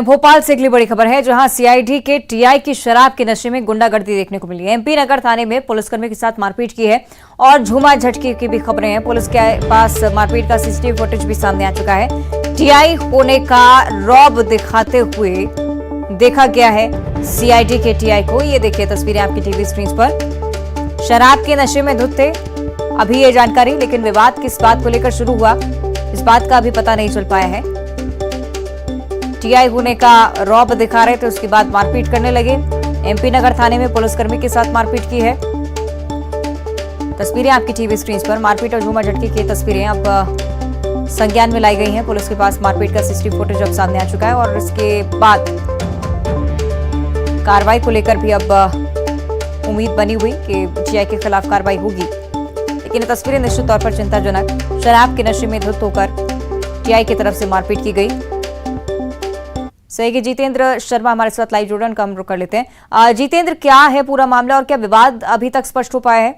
भोपाल से अगली बड़ी खबर है, जहां सीआईडी के टीआई की शराब के नशे में गुंडागर्दी देखने को मिली है। एमपी नगर थाने में पुलिसकर्मी के साथ मारपीट की है और झूमा झटके की भी खबरें हैं। पुलिस के पास मारपीट का सीसीटीवी फुटेज भी सामने आ चुका है। टीआई होने का रौब दिखाते हुए देखा गया है सीआईडी के टीआई को। ये देखिए तस्वीरें आपकी टीवी स्क्रीन पर। शराब के नशे में धुत थे अभी ये जानकारी, लेकिन विवाद किस बात को लेकर शुरू हुआ इस बात का अभी पता नहीं चल पाया है। टीआई होने का रौब दिखा रहे थे, उसके बाद मारपीट करने लगे। एमपी नगर थाने में पुलिसकर्मी के साथ मारपीट की है। तस्वीरें आपकी टीवी स्क्रीन पर। मारपीट और झूमा झटके की तस्वीरें अब संज्ञान में लाई गई हैं। पुलिस के पास मारपीट का सीसीटीवी फुटेज अब सामने आ चुका है और इसके बाद कार्रवाई को लेकर भी अब उम्मीद बनी हुई कि टीआई के खिलाफ कार्रवाई होगी। लेकिन ये तस्वीरें निश्चित तौर पर चिंताजनक। शराब के नशे में धुत होकर टीआई की तरफ से मारपीट की गई। सही कि जितेंद्र शर्मा हमारे साथ लाइव जुड़न का हम रुक कर लेते हैं। जितेंद्र, क्या है पूरा मामला और क्या विवाद अभी तक स्पष्ट हो पाया है?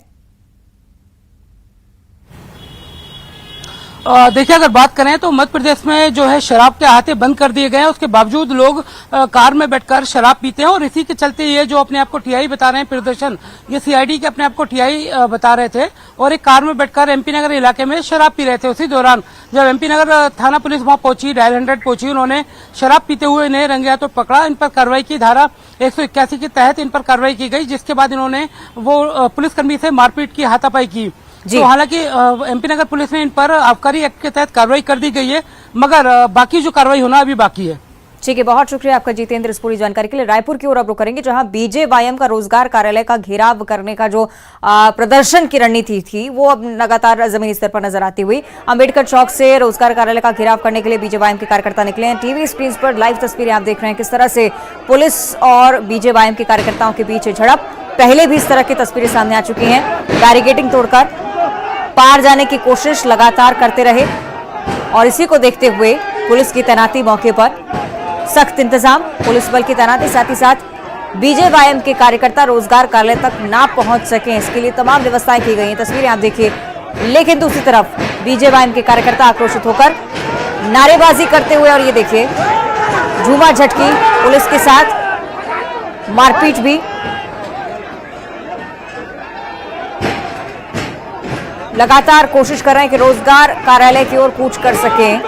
देखिए, अगर बात करें तो मध्य प्रदेश में जो है शराब के अहाते बंद कर दिए गए हैं। उसके बावजूद लोग कार में बैठकर शराब पीते हैं और इसी के चलते ये जो अपने आप को टीआई बता रहे हैं प्रदर्शन, ये सीआईडी के अपने आप को टीआई बता रहे थे और एक कार में बैठकर एमपी नगर इलाके में शराब पी रहे थे। उसी दौरान जब एमपी नगर थाना पुलिस वहां पहुंची, डायल 100 पहुंची, उन्होंने शराब पीते हुए इन्हें रंगे हाथों पकड़ा। इन पर कार्रवाई की धारा 181 के तहत इन पर कार्रवाई की गई, जिसके बाद इन्होंने वो पुलिसकर्मी से मारपीट की, हाथापाई की। तो हालांकि एमपी नगर पुलिस ने इन पर आबकारी एक्ट के तहत कार्रवाई कर दी गई है, मगर बाकी जो कार्रवाई होना अभी बाकी है। ठीक है, बहुत शुक्रिया आपका जितेंद्र इस पूरी जानकारी के लिए। रायपुर की ओर अब रुक करेंगे, जहां बीजेवाईएम का रोजगार कार्यालय का घेराव करने का जो प्रदर्शन की रणनीति थी वो अब लगातार जमीनी स्तर पर नजर आती हुई। अंबेडकर चौक से रोजगार कार्यालय का घेराव करने के लिए बीजेवाईएम के कार्यकर्ता निकले हैं। टीवी स्क्रीन पर लाइव तस्वीरें आप देख रहे हैं, किस तरह से पुलिस और बीजेवाईएम के कार्यकर्ताओं के बीच झड़प। पहले भी इस तरह की तस्वीरें सामने आ चुकी हैं। बैरिकेडिंग तोड़कर पार जाने की कोशिश लगातार करते रहे और इसी को देखते हुए पुलिस की तैनाती, मौके पर सख्त इंतजाम, पुलिस बल की तैनाती, साथ ही साथ बीजेवाईएम के कार्यकर्ता रोजगार कार्यालय तक ना पहुंच सके इसके लिए तमाम व्यवस्थाएं की गई हैं। तस्वीरें आप देखिए। लेकिन दूसरी तरफ बीजेवाईएम के कार्यकर्ता आक्रोशित होकर नारेबाजी करते हुए, और ये देखिए झूमा झटकी, पुलिस के साथ मारपीट भी। लगातार कोशिश कर रहे हैं कि रोजगार कार्यालय की ओर कूच कर सकें,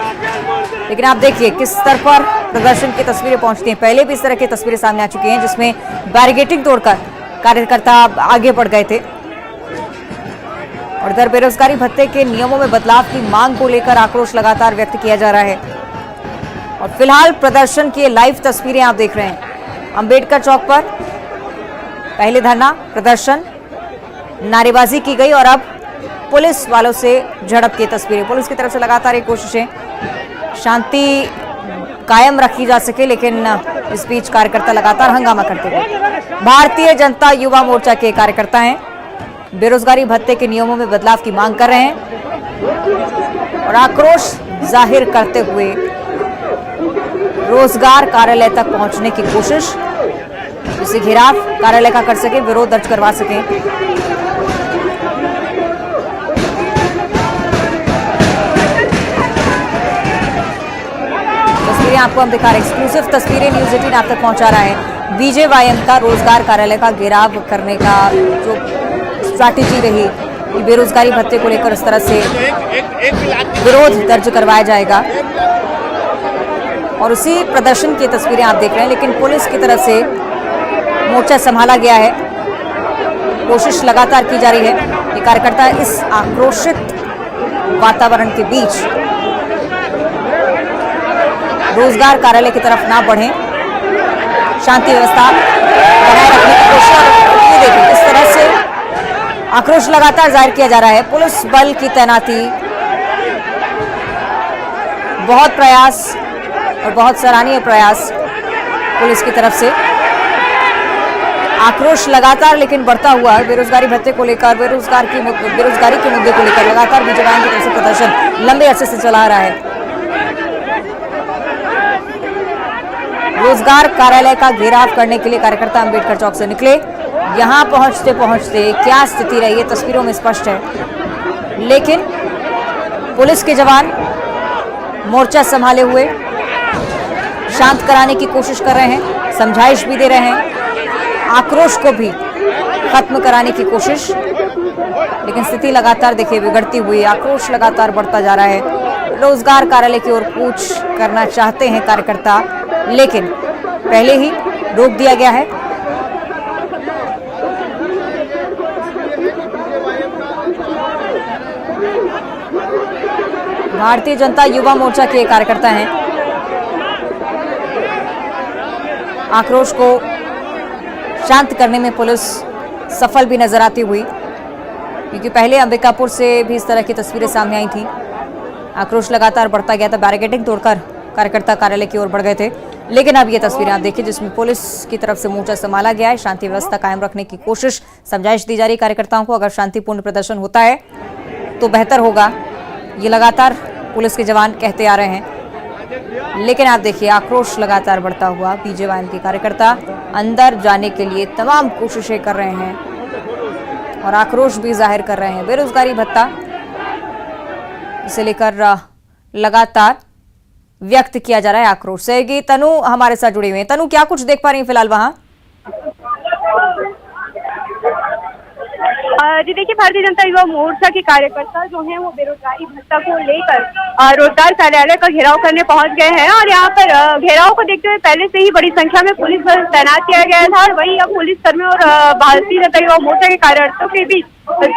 लेकिन आप देखिए किस स्तर पर प्रदर्शन की तस्वीरें पहुंचती हैं। पहले भी इस तरह की तस्वीरें सामने आ चुकी हैं जिसमें बैरिकेडिंग तोड़कर कार्यकर्ता आगे बढ़ गए थे। और इधर बेरोजगारी भत्ते के नियमों में बदलाव की मांग को लेकर आक्रोश लगातार व्यक्त किया जा रहा है। और फिलहाल प्रदर्शन की लाइव तस्वीरें आप देख रहे हैं। अंबेडकर चौक पर पहले धरना प्रदर्शन, नारेबाजी की गई और अब पुलिस वालों से झड़प की तस्वीरें। पुलिस की तरफ से लगातार ये कोशिशें शांति कायम रखी जा सके, लेकिन इस बीच कार्यकर्ता लगातार हंगामा करते रहे। भारतीय जनता युवा मोर्चा के कार्यकर्ता हैं, बेरोजगारी भत्ते के नियमों में बदलाव की मांग कर रहे हैं और आक्रोश जाहिर करते हुए रोजगार कार्यालय तक पहुंचने की कोशिश, जिसे घेराव कार्यालय का कर सके, विरोध दर्ज करवा सके। आपको हम दिखा रहे हैं एक्सक्लूसिव तस्वीरें, न्यूज़ 18 आप तक पहुंचा रहा है। बीजेवाईएम का रोजगार कार्यालय का घेराव करने का जो स्ट्रैटेजी रही, बेरोजगारी भत्ते को लेकर इस तरह से विरोध दर्ज करवाया जाएगा और उसी प्रदर्शन की तस्वीरें आप देख रहे हैं। लेकिन पुलिस की तरफ से मोर्चा संभाला गया है, कोशिश लगातार की जा रही है कि कार्यकर्ता इस आक्रोशित वातावरण के बीच रोजगार कार्यालय की तरफ ना बढ़ें, शांति व्यवस्था बनाए रखने की कोशिश। ये देखिए किस तरह से आक्रोश लगातार जाहिर किया जा रहा है। पुलिस बल की तैनाती, बहुत प्रयास और बहुत सराहनीय प्रयास पुलिस की तरफ से। आक्रोश लगातार लेकिन बढ़ता हुआ बेरोजगारी भत्ते को लेकर, बेरोजगारी के मुद्दे को लेकर लगातार बीजेवाईएम की तरफ से प्रदर्शन लंबे अरसे से चला रहा है। रोजगार कार्यालय का घेराव करने के लिए कार्यकर्ता अंबेडकर चौक से निकले। यहां पहुंचते पहुंचते क्या स्थिति रही है तस्वीरों में स्पष्ट है, लेकिन पुलिस के जवान मोर्चा संभाले हुए शांत कराने की कोशिश कर रहे हैं, समझाइश भी दे रहे हैं, आक्रोश को भी खत्म कराने की कोशिश। लेकिन स्थिति लगातार देखिए बिगड़ती हुई, आक्रोश लगातार बढ़ता जा रहा है। रोजगार कार्यालय की ओर कूच करना चाहते हैं कार्यकर्ता, लेकिन पहले ही रोक दिया गया है। भारतीय जनता युवा मोर्चा के कार्यकर्ता हैं, आक्रोश को शांत करने में पुलिस सफल भी नजर आती हुई, क्योंकि पहले अंबिकापुर से भी इस तरह की तस्वीरें सामने आई थी। आक्रोश लगातार बढ़ता गया था, बैरिकेडिंग तोड़कर कार्यकर्ता कार्यालय की ओर बढ़ गए थे। लेकिन अब ये तस्वीरें आप देखिए जिसमें पुलिस की तरफ से मोर्चा संभाला गया है, शांति व्यवस्था कायम रखने की कोशिश, समझाइश दी जा रही कार्यकर्ताओं को। अगर शांतिपूर्ण प्रदर्शन होता है तो बेहतर होगा, ये लगातार पुलिस के जवान कहते आ रहे हैं। लेकिन आप देखिए आक्रोश लगातार बढ़ता हुआ, बीजेवाईएम के कार्यकर्ता अंदर जाने के लिए तमाम कोशिशें कर रहे हैं और आक्रोश भी जाहिर कर रहे हैं। बेरोजगारी भत्ता इसे लेकर लगातार व्यक्त किया जा रहा है आक्रोश। सहयोगी तनु हमारे साथ जुड़ी हुई है। तनु, क्या कुछ देख पा रही है फिलहाल वहां? जी देखिए, भारतीय जनता युवा मोर्चा के कार्यकर्ता जो हैं वो बेरोजगारी भत्ता को लेकर रोजगार कार्यालय का घेराव करने पहुंच गए हैं और यहाँ पर घेराव को देखते हुए पहले से ही बड़ी संख्या में पुलिस बल तैनात किया गया था और वहीं अब पुलिस कर्मियों और भारतीय जनता युवा मोर्चा के कार्यकर्ताओं के बीच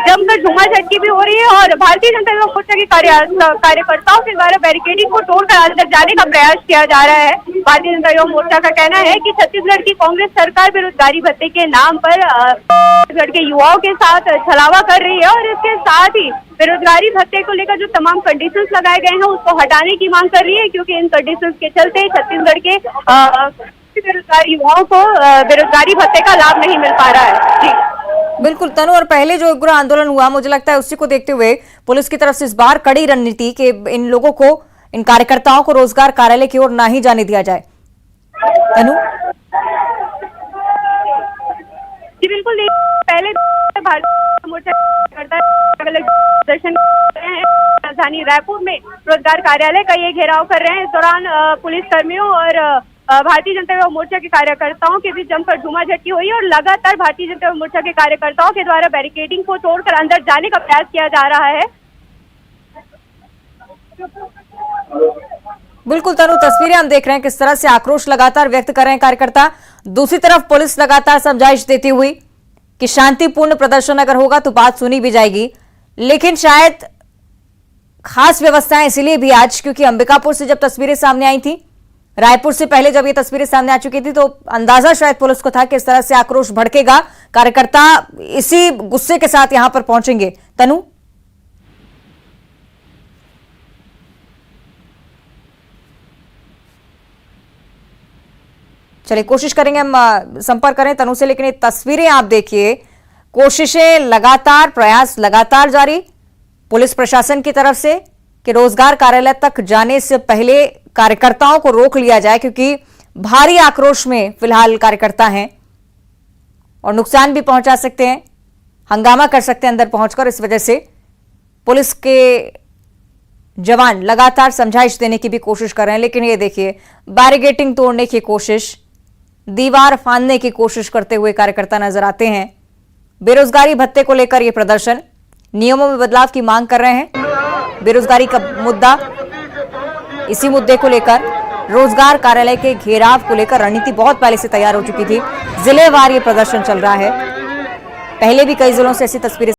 जमकर झूमाझटकी भी हो रही है और भारतीय जनता युवा मोर्चा के कार्यकर्ताओं के द्वारा बैरिकेडिंग को तोड़कर अंदर जाने का प्रयास किया जा रहा है। भारतीय जनता युवा मोर्चा का कहना है कि छत्तीसगढ़ की कांग्रेस सरकार बेरोजगारी भत्ते के नाम पर छत्तीसगढ़ के युवाओं के साथ छलावा कर रही है और इसके साथ ही बेरोजगारी भत्ते को लेकर जो तमाम कंडीशंस लगाए गए हैं उसको हटाने की मांग कर रही है, क्योंकि इन कंडीशंस के चलते छत्तीसगढ़ के बेरोजगार युवाओं को बेरोजगारी भत्ते का लाभ नहीं मिल पा रहा है। जी बिल्कुल तनु, और पहले जो उग्र आंदोलन हुआ, मुझे लगता है उसी को देखते हुए पुलिस की तरफ से इस बार कड़ी रणनीति कि इन लोगों को, इन कार्यकर्ताओं को रोजगार कार्यालय की ओर ना ही जाने दिया जाए। तनु जी बिल्कुल, पहले भारतीय मोर्चा अलग प्रदर्शन कर रहे हैं। राजधानी रायपुर में रोजगार कार्यालय का ये घेराव कर रहे हैं। इस दौरान पुलिस कर्मियों और भारतीय जनता युवा मोर्चा के कार्यकर्ताओं के बीच जमकर झूमाझटकी हुई और लगातार भारतीय जनता युवा मोर्चा के कार्यकर्ताओं के द्वारा बैरिकेडिंग को तोड़कर अंदर जाने का प्रयास किया जा रहा है। बिल्कुल तनु, तस्वीरें हम देख रहे हैं किस तरह से आक्रोश लगातार व्यक्त कर रहे हैं कार्यकर्ता। दूसरी तरफ पुलिस लगातार समझाइश देती हुई कि शांतिपूर्ण प्रदर्शन अगर होगा तो बात सुनी भी जाएगी। लेकिन शायद खास व्यवस्थाएं इसीलिए भी आज, क्योंकि अंबिकापुर से जब तस्वीरें सामने आई थी, रायपुर से पहले जब ये तस्वीरें सामने आ चुकी थी, तो अंदाजा शायद पुलिस को था कि इस तरह से आक्रोश भड़केगा, कार्यकर्ता इसी गुस्से के साथ यहां पर पहुंचेंगे। तनु, चलिए कोशिश करेंगे हम संपर्क करें तनु से, लेकिन ये तस्वीरें आप देखिए, कोशिशें लगातार, प्रयास लगातार जारी पुलिस प्रशासन की तरफ से कि रोजगार कार्यालय तक जाने से पहले कार्यकर्ताओं को रोक लिया जाए, क्योंकि भारी आक्रोश में फिलहाल कार्यकर्ता हैं और नुकसान भी पहुंचा सकते हैं, हंगामा कर सकते हैं अंदर पहुंचकर। इस वजह से पुलिस के जवान लगातार समझाइश देने की भी कोशिश कर रहे हैं। लेकिन ये देखिए, बैरिकेडिंग तोड़ने की कोशिश, दीवार फांदने की कोशिश करते हुए कार्यकर्ता नजर आते हैं। बेरोजगारी भत्ते को लेकर यह प्रदर्शन, नियमों में बदलाव की मांग कर रहे हैं। बेरोजगारी का मुद्दा, इसी मुद्दे को लेकर रोजगार कार्यालय के घेराव को लेकर रणनीति बहुत पहले से तैयार हो चुकी थी। जिलेवार ये प्रदर्शन चल रहा है, पहले भी कई जिलों से ऐसी तस्वीरें